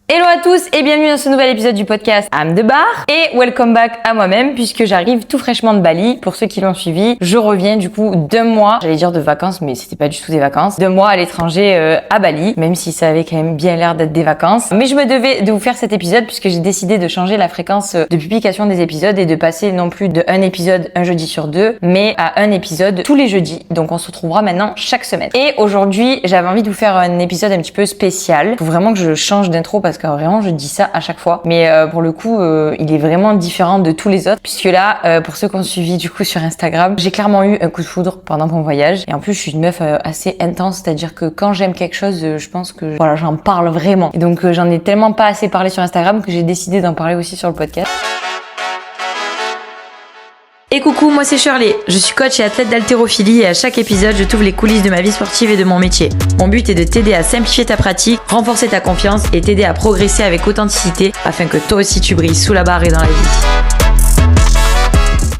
Hello à tous et bienvenue dans ce nouvel épisode du podcast I'm the Bar et welcome back à moi-même puisque j'arrive tout fraîchement de Bali. Pour ceux qui l'ont suivi, je reviens du coup d'1 mois, j'allais dire de vacances mais c'était pas du tout des vacances, 2 mois à l'étranger à Bali, même si ça avait quand même bien l'air d'être des vacances. Mais je me devais de vous faire cet épisode puisque j'ai décidé de changer la fréquence de publication des épisodes et de passer non plus de un épisode un jeudi sur 2 mais à un épisode tous les jeudis. Donc on se retrouvera maintenant chaque semaine. Et aujourd'hui j'avais envie de vous faire un épisode un petit peu spécial. Faut vraiment que je change d'intro parce que vraiment je dis ça à chaque fois, mais pour le coup il est vraiment différent de tous les autres puisque là pour ceux qui ont suivi du coup sur Instagram, j'ai clairement eu un coup de foudre pendant mon voyage et en plus je suis une meuf assez intense, c'est-à-dire que quand j'aime quelque chose je pense que voilà j'en parle vraiment et donc j'en ai tellement pas assez parlé sur Instagram que j'ai décidé d'en parler aussi sur le podcast. Et coucou, moi c'est Shirley, je suis coach et athlète d'haltérophilie et à chaque épisode je t'ouvre les coulisses de ma vie sportive et de mon métier. Mon but est de t'aider à simplifier ta pratique, renforcer ta confiance et t'aider à progresser avec authenticité afin que toi aussi tu brilles sous la barre et dans la vie.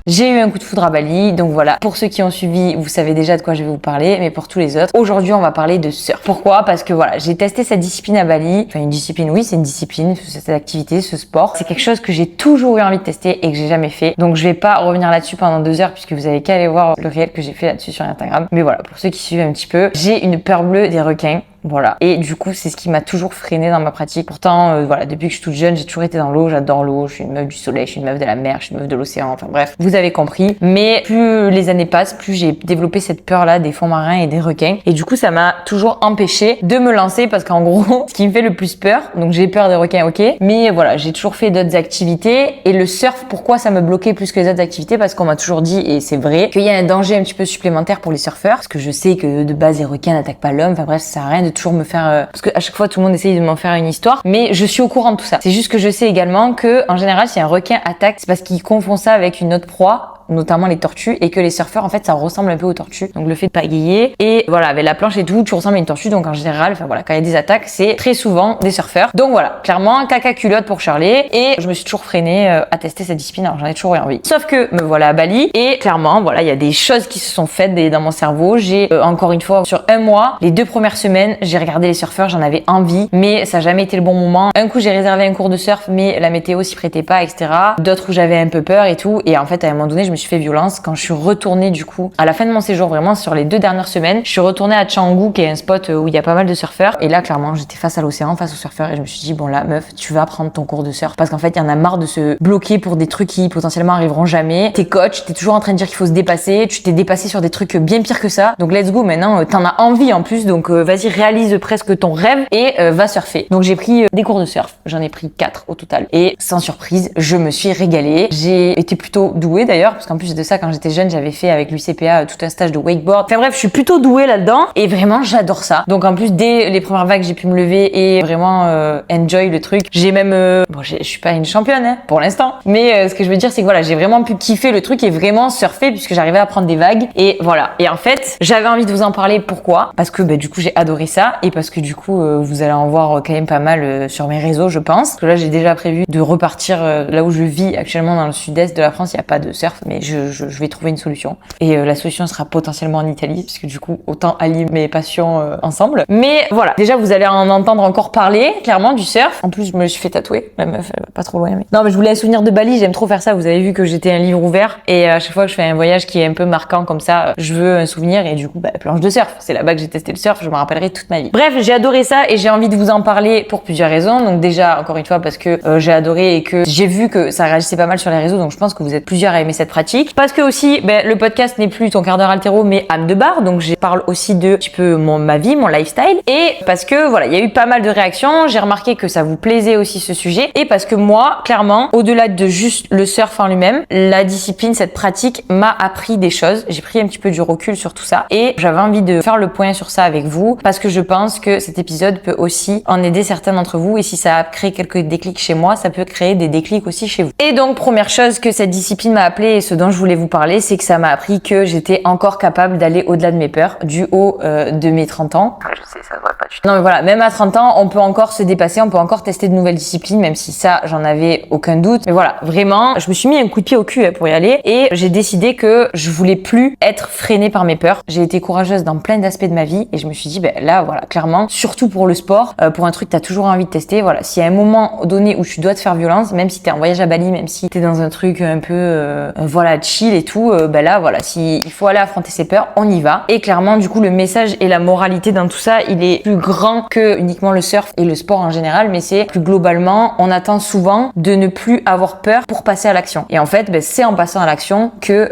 J'ai eu un coup de foudre à Bali, donc voilà. Pour ceux qui ont suivi, vous savez déjà de quoi je vais vous parler, mais pour tous les autres, aujourd'hui on va parler de surf. Pourquoi ? Parce que voilà, j'ai testé cette discipline à Bali. Enfin une discipline, oui c'est une discipline, cette activité, ce sport. C'est quelque chose que j'ai toujours eu envie de tester et que j'ai jamais fait. Donc je vais pas revenir là-dessus pendant 2 heures puisque vous avez qu'à aller voir le réel que j'ai fait là-dessus sur Instagram. Mais voilà, pour ceux qui suivent un petit peu, j'ai une peur bleue des requins. Voilà. Et du coup, c'est ce qui m'a toujours freinée dans ma pratique. Pourtant, voilà, depuis que je suis toute jeune, j'ai toujours été dans l'eau, j'adore l'eau, je suis une meuf du soleil, je suis une meuf de la mer, je suis une meuf de l'océan, enfin bref, vous avez compris. Mais plus les années passent, plus j'ai développé cette peur-là des fonds marins et des requins. Et du coup, ça m'a toujours empêché de me lancer parce qu'en gros, ce qui me fait le plus peur, donc j'ai peur des requins, ok, mais voilà, j'ai toujours fait d'autres activités. Et le surf, pourquoi ça me bloquait plus que les autres activités ? Parce qu'on m'a toujours dit, et c'est vrai, qu'il y a un danger un petit peu supplémentaire pour les surfeurs, parce que je sais que de base, les requins n'attaquent pas l'homme, enfin bref, ça sert à rien de toujours me faire parce que à chaque fois tout le monde essaye de m'en faire une histoire, mais je suis au courant de tout ça. C'est juste que je sais également que en général si un requin attaque, c'est parce qu'il confond ça avec une autre proie, notamment les tortues, et que les surfeurs en fait ça ressemble un peu aux tortues, donc le fait de pagayer et voilà avec la planche et tout tu ressembles à une tortue, donc en général enfin voilà quand il y a des attaques c'est très souvent des surfeurs, donc voilà clairement caca culotte pour Shirley et je me suis toujours freinée à tester cette discipline, alors j'en ai toujours eu envie, sauf que me voilà à Bali et clairement voilà il y a des choses qui se sont faites dans mon cerveau. J'ai encore une fois sur 1 mois, les 2 premières semaines j'ai regardé les surfeurs, j'en avais envie mais ça n'a jamais été le bon moment. Un coup j'ai réservé un cours de surf mais la météo s'y prêtait pas, etc. D'autres où j'avais un peu peur et tout, et en fait à un moment donné je me suis fait violence quand je suis retournée du coup à la fin de mon séjour, vraiment sur les 2 dernières semaines, je suis retournée à Canggu qui est un spot où il y a pas mal de surfeurs et là clairement j'étais face à l'océan, face aux surfeurs et je me suis dit bon là meuf tu vas prendre ton cours de surf parce qu'en fait il y en a marre de se bloquer pour des trucs qui potentiellement arriveront jamais. T'es coach, t'es toujours en train de dire qu'il faut se dépasser, tu t'es dépassé sur des trucs bien pires que ça, donc let's go maintenant, t'en as envie en plus, donc vas-y réalise presque ton rêve et va surfer. Donc j'ai pris des cours de surf, j'en ai pris 4 au total et sans surprise je me suis régalée. J'ai été plutôt douée d'ailleurs parce qu'en plus de ça quand j'étais jeune j'avais fait avec l'UCPA tout un stage de wakeboard, enfin bref je suis plutôt douée là-dedans et vraiment j'adore ça. Donc en plus dès les premières vagues j'ai pu me lever et vraiment enjoy le truc. J'ai même bon je suis pas une championne hein, pour l'instant, mais ce que je veux dire c'est que voilà j'ai vraiment pu kiffer le truc et vraiment surfer puisque j'arrivais à prendre des vagues et voilà. Et en fait j'avais envie de vous en parler, pourquoi ? Parce que du coup j'ai adoré ça et parce que du coup vous allez en voir quand même pas mal sur mes réseaux je pense. Parce que là j'ai déjà prévu de repartir là où je vis actuellement dans le sud-est de la France, il n'y a pas de surf mais je vais trouver une solution et la solution sera potentiellement en Italie puisque du coup autant allier mes passions ensemble. Mais voilà, déjà vous allez en entendre encore parler clairement du surf. En plus je me suis fait tatouer, la meuf elle va pas trop loin mais... Non mais je voulais un souvenir de Bali, j'aime trop faire ça, vous avez vu que j'étais un livre ouvert et à chaque fois que je fais un voyage qui est un peu marquant comme ça, je veux un souvenir et du coup planche de surf, c'est là-bas que j'ai testé le surf, je me rappellerai toute ma vie. Bref, j'ai adoré ça et j'ai envie de vous en parler pour plusieurs raisons. Donc déjà encore une fois parce que j'ai adoré et que j'ai vu que ça réagissait pas mal sur les réseaux, donc je pense que vous êtes plusieurs à aimer cette pratique. Parce que aussi le podcast n'est plus ton quart d'heure haltéro mais I'm the Bar, donc je parle aussi de un petit peu ma vie, mon lifestyle, et parce que voilà il y a eu pas mal de réactions, j'ai remarqué que ça vous plaisait aussi ce sujet et parce que moi clairement au-delà de juste le surf en lui-même, la discipline, cette pratique m'a appris des choses, j'ai pris un petit peu du recul sur tout ça et j'avais envie de faire le point sur ça avec vous parce que je pense que cet épisode peut aussi en aider certains d'entre vous et si ça a créé quelques déclics chez moi, ça peut créer des déclics aussi chez vous. Et donc première chose que cette discipline m'a appelé et ce dont je voulais vous parler, c'est que ça m'a appris que j'étais encore capable d'aller au-delà de mes peurs, du haut de mes 30 ans. Je sais, ça devrait pas du tout. Non mais voilà, même à 30 ans, on peut encore se dépasser, on peut encore tester de nouvelles disciplines, même si ça, j'en avais aucun doute. Mais voilà, vraiment, je me suis mis un coup de pied au cul pour y aller et j'ai décidé que je voulais plus être freinée par mes peurs. J'ai été courageuse dans plein d'aspects de ma vie et je me suis dit, ben là, voilà, clairement, surtout pour le sport, pour un truc que t'as toujours envie de tester, voilà, s'il y a un moment donné où tu dois te faire violence, même si t'es en voyage à Bali, même si t'es dans un truc un peu, voilà, chill et tout, ben là, voilà, si il faut aller affronter ses peurs, on y va. Et clairement, du coup, le message et la moralité dans tout ça, il est plus grand que uniquement le surf et le sport en général, mais c'est plus globalement, on attend souvent de ne plus avoir peur pour passer à l'action. Et en fait, ben, c'est en passant à l'action que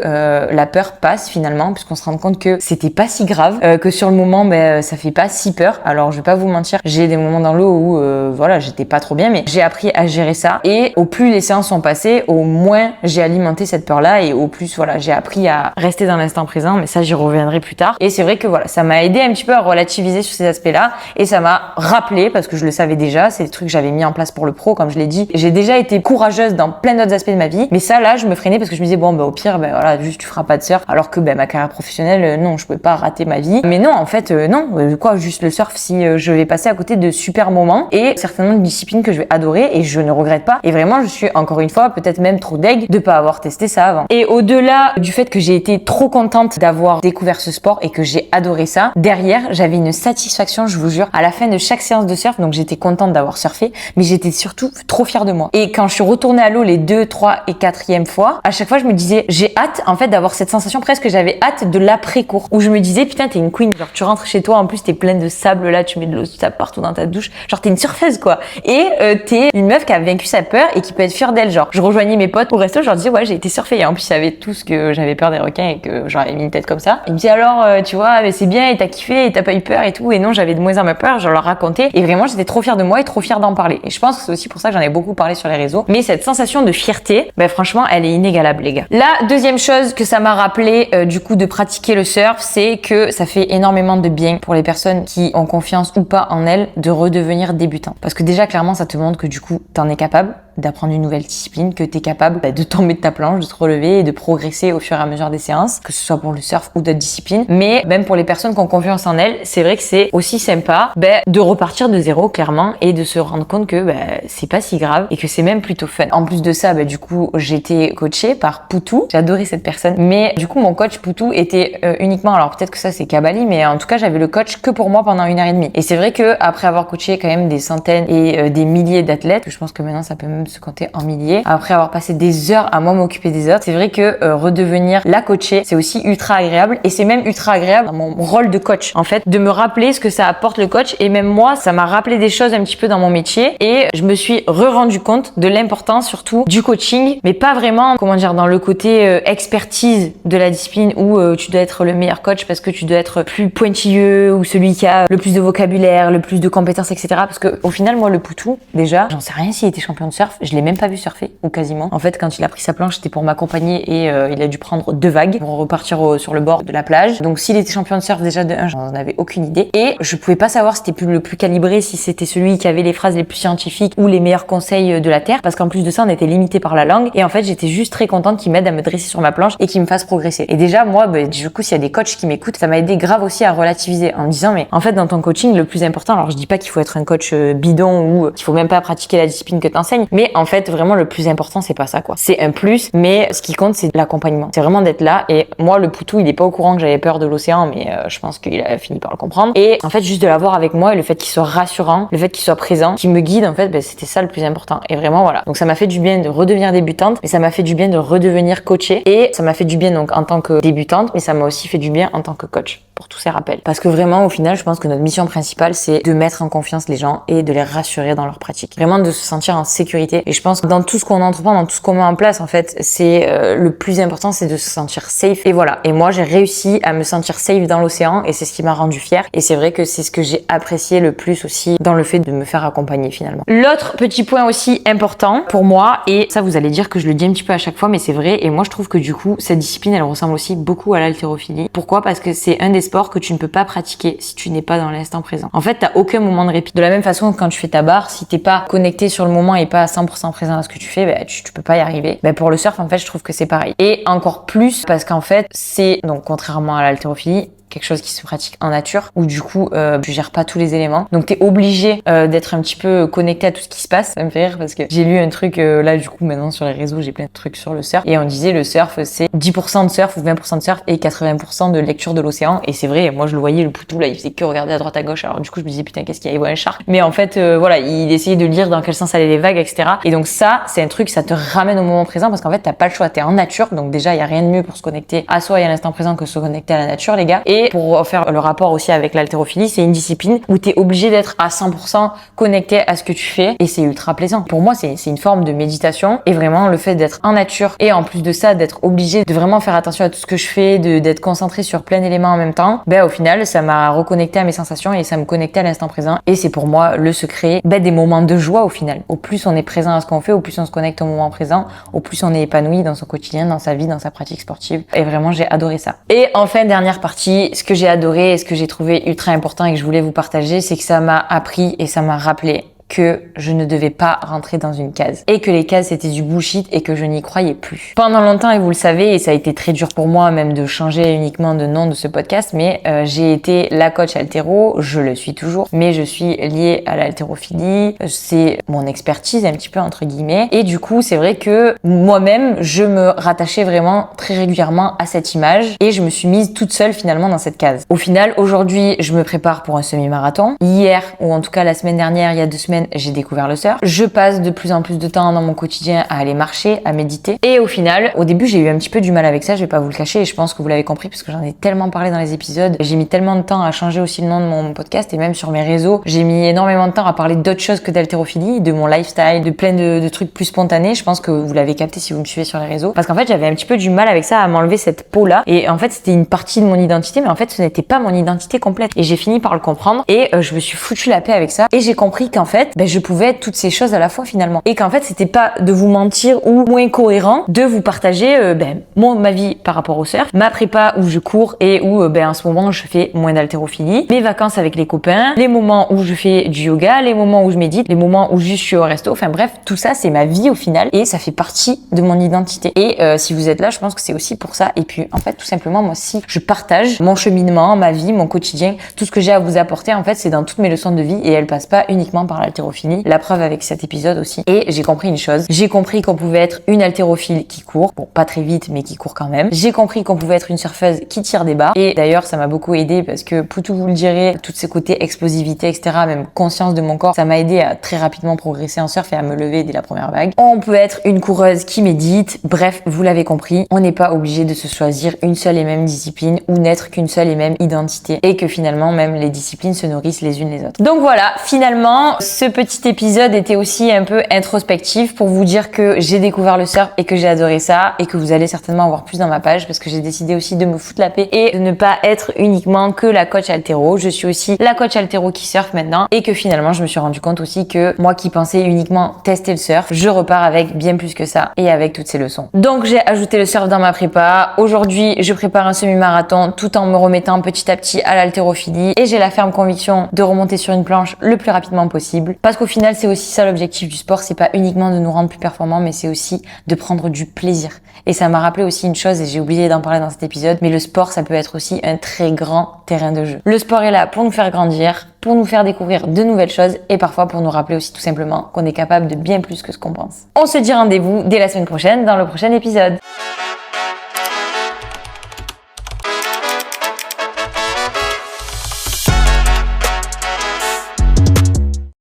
la peur passe finalement, puisqu'on se rend compte que c'était pas si grave, que sur le moment, ben, ça fait pas si peur. Alors, je vais pas vous mentir, j'ai des moments dans l'eau où, voilà, j'étais pas trop bien, mais j'ai appris à gérer ça. Et au plus les séances sont passées, au moins j'ai alimenté cette peur-là et au plus, voilà, j'ai appris à rester dans l'instant présent, mais ça, j'y reviendrai plus tard. Et c'est vrai que voilà, ça m'a aidé un petit peu à relativiser sur ces aspects-là et ça m'a rappelé, parce que je le savais déjà, c'est des trucs que j'avais mis en place pour le pro, comme je l'ai dit. J'ai déjà été courageuse dans plein d'autres aspects de ma vie, mais ça, là, je me freinais parce que je me disais, bon, bah, au pire, ben voilà, juste tu feras pas de surf, alors que ben ma carrière professionnelle, non, je pouvais pas rater ma vie. Mais non, en fait, non, quoi, juste le surf, si je vais passer à côté de super moments et certainement une discipline que je vais adorer et je ne regrette pas. Et vraiment, je suis encore une fois peut-être même trop deg de pas avoir testé ça avant. Et au-delà du fait que j'ai été trop contente d'avoir découvert ce sport et que j'ai adoré ça, derrière, j'avais une satisfaction, je vous jure, à la fin de chaque séance de surf. Donc j'étais contente d'avoir surfé, mais j'étais surtout trop fière de moi. Et quand je suis retournée à l'eau les 2, 3 et 4e fois, à chaque fois, je me disais, j'ai hâte, en fait, d'avoir cette sensation presque, j'avais hâte de l'après-cours, où je me disais, putain, t'es une queen, genre tu rentres chez toi, en plus t'es pleine de sable là, tu mets de l'eau de sable partout dans ta douche, genre t'es une surfeuse quoi. Et t'es une meuf qui a vaincu sa peur et qui peut être fière d'elle. Genre, je rejoignais mes potes au resto, je leur disais, ouais, j'ai été surfer. Et en plus, ils savaient tous que j'avais peur des requins et que j'aurais mis une tête comme ça. Ils me disaient, alors, tu vois, mais c'est bien, et t'as kiffé, et t'as pas eu peur et tout. Et non, j'avais de moins en moins peur, je leur racontais. Et vraiment, j'étais trop fière de moi et trop fière d'en parler. Et je pense que c'est aussi pour ça que j'en ai beaucoup parlé sur les réseaux. Mais cette sensation de fierté, ben franchement, elle est inégalable, les gars. La deuxième chose que ça m'a rappelé, du coup, de pratiquer le surf, c'est que ça fait énormément de bien pour les personnes qui ont confiance ou pas en elles de redevenir débutant. Parce que déjà, clairement, ça te montre que du coup, t'en es capable d'apprendre une nouvelle discipline, que tu es capable de tomber de ta planche, de te relever et de progresser au fur et à mesure des séances, que ce soit pour le surf ou d'autres disciplines. Mais même pour les personnes qui ont confiance en elles, c'est vrai que c'est aussi sympa de repartir de zéro clairement et de se rendre compte que c'est pas si grave et que c'est même plutôt fun. En plus de ça, du coup, j'ai été coachée par Poutou. J'ai adoré cette personne. Mais du coup, mon coach Poutou était uniquement, alors peut-être que ça c'est Kabali, mais en tout cas, j'avais le coach que pour moi pendant 1h30. Et c'est vrai que après avoir coaché quand même des centaines et des milliers d'athlètes, je pense que maintenant ça peut même se compter en milliers, après avoir passé des heures à moi m'occuper des autres, c'est vrai que redevenir la coachée, c'est aussi ultra agréable et c'est même ultra agréable dans mon rôle de coach, en fait, de me rappeler ce que ça apporte le coach. Et même moi, ça m'a rappelé des choses un petit peu dans mon métier et je me suis rendu compte de l'importance surtout du coaching, mais pas vraiment, comment dire, dans le côté expertise de la discipline où tu dois être le meilleur coach parce que tu dois être plus pointilleux ou celui qui a le plus de vocabulaire, le plus de compétences, etc. Parce que au final, moi, le Poutou, déjà, j'en sais rien s'il était champion de surf, je l'ai même pas vu surfer, ou quasiment. En fait, quand il a pris sa planche, c'était pour m'accompagner et il a dû prendre 2 vagues pour repartir sur le bord de la plage. Donc s'il était champion de surf, déjà de 1, j'en avais aucune idée. Et je pouvais pas savoir si c'était le plus calibré, si c'était celui qui avait les phrases les plus scientifiques ou les meilleurs conseils de la Terre, parce qu'en plus de ça, on était limité par la langue. Et en fait, j'étais juste très contente qu'il m'aide à me dresser sur ma planche et qu'il me fasse progresser. Et déjà, moi, du coup, s'il y a des coachs qui m'écoutent, ça m'a aidé grave aussi à relativiser en me disant, mais en fait, dans ton coaching, le plus important, alors je dis pas qu'il faut être un coach bidon ou qu'il faut même pas pratiquer la discipline que t'enseignes, mais en fait, vraiment, le plus important, c'est pas ça, quoi. C'est un plus, mais ce qui compte, c'est l'accompagnement. C'est vraiment d'être là. Et moi, le Poutou, il est pas au courant que j'avais peur de l'océan, mais je pense qu'il a fini par le comprendre. Et en fait, juste de l'avoir avec moi et le fait qu'il soit rassurant, le fait qu'il soit présent, qu'il me guide, en fait, c'était ça le plus important. Et vraiment, voilà. Donc, ça m'a fait du bien de redevenir débutante, mais ça m'a fait du bien de redevenir coachée. Et ça m'a fait du bien, donc, en tant que débutante, mais ça m'a aussi fait du bien en tant que coach, pour tous ces rappels. Parce que vraiment, au final, je pense que notre mission principale, c'est de mettre en confiance les gens et de les rassurer dans leur pratique. Vraiment de se sentir en sécurité. Et je pense que dans tout ce qu'on entreprend, dans tout ce qu'on met en place, en fait, c'est le plus important, c'est de se sentir safe. Et voilà. Et moi, j'ai réussi à me sentir safe dans l'océan et c'est ce qui m'a rendue fière. Et c'est vrai que c'est ce que j'ai apprécié le plus aussi dans le fait de me faire accompagner finalement. L'autre petit point aussi important pour moi, et ça vous allez dire que je le dis un petit peu à chaque fois, mais c'est vrai. Et moi, je trouve que du coup, cette discipline, elle ressemble aussi beaucoup à l'haltérophilie. Pourquoi? Parce que c'est un des sports que tu ne peux pas pratiquer si tu n'es pas dans l'instant présent. En fait, t'as aucun moment de répit. De la même façon que quand tu fais ta barre, si t'es pas connecté sur le moment et pas à 100% présent à ce que tu fais, tu peux pas y arriver. Pour le surf, en fait, je trouve que c'est pareil. Et encore plus parce qu'en fait, c'est, donc contrairement à l'haltérophilie, quelque chose qui se pratique en nature où du coup tu gères pas tous les éléments, donc t'es obligé d'être un petit peu connecté à tout ce qui se passe. Ça me fait rire parce que j'ai lu un truc là du coup maintenant sur les réseaux, j'ai plein de trucs sur le surf et on disait le surf c'est 10% de surf ou 20% de surf et 80% de lecture de l'océan. Et c'est vrai, moi je le voyais, le poutou là il faisait que regarder à droite à gauche, alors du coup je me disais putain qu'est-ce qu'il y a, il voit un shark, mais en fait voilà, il essayait de lire dans quel sens allaient les vagues, etc. Et donc ça c'est un truc, ça te ramène au moment présent parce qu'en fait t'as pas le choix, t'es en nature, donc déjà il y a rien de mieux pour se connecter à soi et à l'instant présent que se connecter à la nature les gars. Et pour faire le rapport aussi avec l'haltérophilie, c'est une discipline où t'es obligé d'être à 100% connecté à ce que tu fais et c'est ultra plaisant. Pour moi, c'est une forme de méditation et vraiment le fait d'être en nature et en plus de ça, d'être obligé de vraiment faire attention à tout ce que je fais, d'être concentré sur plein d'éléments en même temps, au final, ça m'a reconnecté à mes sensations et ça me connectait à l'instant présent et c'est pour moi le secret des moments de joie au final. Au plus on est présent à ce qu'on fait, au plus on se connecte au moment présent, au plus on est épanoui dans son quotidien, dans sa vie, dans sa pratique sportive et vraiment j'ai adoré ça. Et enfin, dernière partie, ce que j'ai adoré et ce que j'ai trouvé ultra important et que je voulais vous partager, c'est que ça m'a appris et ça m'a rappelé que je ne devais pas rentrer dans une case et que les cases c'était du bullshit et que je n'y croyais plus. Pendant longtemps, et vous le savez, et ça a été très dur pour moi même de changer uniquement de nom de ce podcast, mais j'ai été la coach haltéro, je le suis toujours, mais je suis liée à l'haltérophilie, c'est mon expertise un petit peu entre guillemets, et du coup c'est vrai que moi-même je me rattachais vraiment très régulièrement à cette image et je me suis mise toute seule finalement dans cette case. Au final, aujourd'hui je me prépare pour un semi-marathon. Hier, ou en tout cas la semaine dernière, il y a 2 semaines, j'ai découvert le surf. Je passe de plus en plus de temps dans mon quotidien à aller marcher, à méditer. Et au final, au début, j'ai eu un petit peu du mal avec ça, je vais pas vous le cacher, et je pense que vous l'avez compris parce que j'en ai tellement parlé dans les épisodes. J'ai mis tellement de temps à changer aussi le nom de mon podcast et même sur mes réseaux, j'ai mis énormément de temps à parler d'autres choses que d'haltérophilie, de mon lifestyle, de plein de trucs plus spontanés. Je pense que vous l'avez capté si vous me suivez sur les réseaux. Parce qu'en fait, j'avais un petit peu du mal avec ça, à m'enlever cette peau-là. Et en fait, c'était une partie de mon identité, mais en fait, ce n'était pas mon identité complète. Et j'ai fini par le comprendre et je me suis foutu la paix avec ça. Et j'ai compris qu'en fait, je pouvais être toutes ces choses à la fois finalement. Et qu'en fait, c'était pas de vous mentir ou moins cohérent de vous partager ma vie par rapport au surf, ma prépa où je cours et où en ce moment je fais moins d'haltérophilie, mes vacances avec les copains, les moments où je fais du yoga, les moments où je médite, les moments où juste je suis au resto. Enfin bref, tout ça c'est ma vie au final et ça fait partie de mon identité. Et si vous êtes là, je pense que c'est aussi pour ça. Et puis en fait, tout simplement, moi si je partage mon cheminement, ma vie, mon quotidien, tout ce que j'ai à vous apporter, en fait, c'est dans toutes mes leçons de vie et elles passent pas uniquement par l'haltérophilie. La preuve avec cet épisode aussi. Et j'ai compris une chose. J'ai compris qu'on pouvait être une haltérophile qui court. Bon, pas très vite, mais qui court quand même. J'ai compris qu'on pouvait être une surfeuse qui tire des barres. Et d'ailleurs, ça m'a beaucoup aidé parce que, Poutou vous le direz, tous ces côtés explosivité, etc., même conscience de mon corps, ça m'a aidé à très rapidement progresser en surf et à me lever dès la première vague. On peut être une coureuse qui médite. Bref, vous l'avez compris. On n'est pas obligé de se choisir une seule et même discipline ou n'être qu'une seule et même identité. Et que finalement, même les disciplines se nourrissent les unes les autres. Donc voilà, finalement, ce petit épisode était aussi un peu introspectif pour vous dire que j'ai découvert le surf et que j'ai adoré ça et que vous allez certainement en voir plus dans ma page parce que j'ai décidé aussi de me foutre la paix et de ne pas être uniquement que la coach haltéro. Je suis aussi la coach haltéro qui surfe maintenant et que finalement je me suis rendu compte aussi que moi qui pensais uniquement tester le surf, je repars avec bien plus que ça et avec toutes ces leçons. Donc j'ai ajouté le surf dans ma prépa. Aujourd'hui, je prépare un semi-marathon tout en me remettant petit à petit à l'haltérophilie et j'ai la ferme conviction de remonter sur une planche le plus rapidement possible parce qu'au final, c'est aussi ça l'objectif du sport, c'est pas uniquement de nous rendre plus performants, mais c'est aussi de prendre du plaisir. Et ça m'a rappelé aussi une chose, et j'ai oublié d'en parler dans cet épisode, mais le sport, ça peut être aussi un très grand terrain de jeu. Le sport est là pour nous faire grandir, pour nous faire découvrir de nouvelles choses, et parfois pour nous rappeler aussi tout simplement qu'on est capable de bien plus que ce qu'on pense. On se dit rendez-vous dès la semaine prochaine dans le prochain épisode.